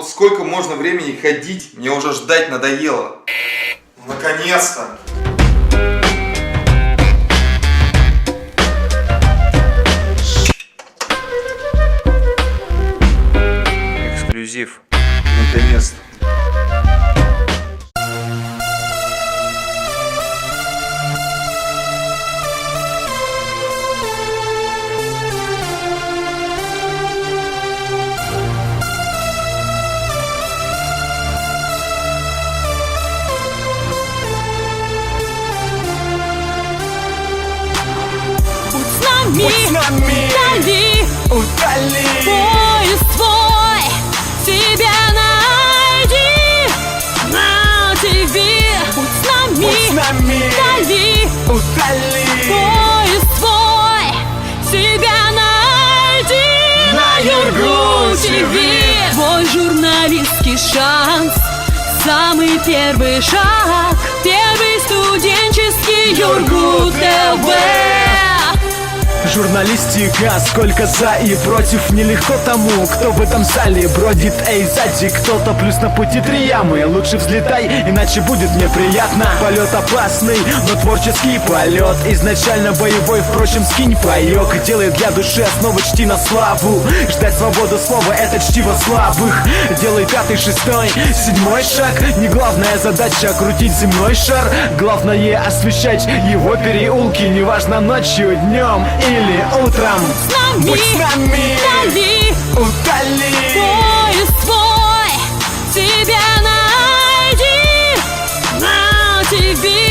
вот сколько можно времени ходить? Мне уже ждать надоело. Наконец-то! Эксклюзив. Наконец-то. Будь с нами, вдали, удали поезд твой, себя найди на тебе. Будь с нами, вдали, удали поезд твой, себя найди на Юргу ТВ. Твой журналистский шанс, самый первый шаг, первый студенческий Юргу ТВ. Журналистика, сколько за и против. Нелегко тому, кто в этом зале бродит. Эй, сзади кто-то, плюс на пути 3 ямы. Лучше взлетай, иначе будет неприятно. Полет опасный, но творческий полет. Изначально боевой, впрочем, скинь паёк. Делай для души основы, чти на славу. Ждать свободу слова, это чтиво слабых. Делай 5-й, 6-й, 7-й шаг. Не главная задача крутить земной шар. Главное освещать его переулки. Неважно ночью, днем или утром. Будь с нами, вдали, удали поезд твой, себя найди на тебе.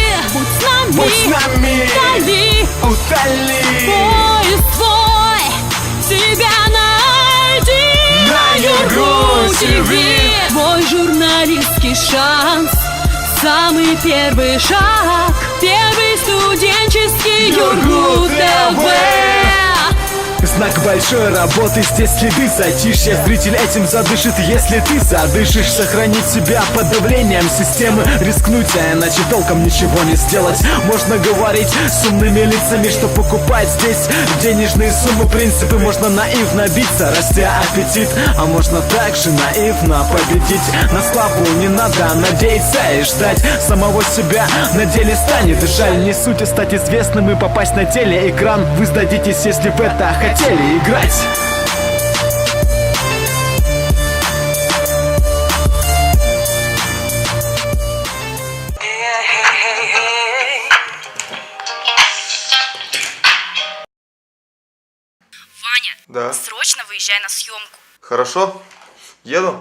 Будь с нами, вдали, удали поезд твой, себя найди на Юргу ТВ. Твой журналистский шанс, самый первый шаг, первый студенческий Юргу ТВ. Знак большой работы, здесь следы затишья. Зритель этим задышит, если ты задышишь. Сохранить себя под давлением системы. Рискнуть, а иначе толком ничего не сделать. Можно говорить с умными лицами, что покупать здесь денежные суммы, принципы. Можно наивно биться, растя аппетит, а можно также наивно победить. На славу не надо надеяться и ждать самого себя. На деле станет жаль, не суть стать известным и попасть на телеэкран. Вы сдадитесь, если в это хотели играть. Ваня, Да. срочно выезжай на съемку. Хорошо. Еду.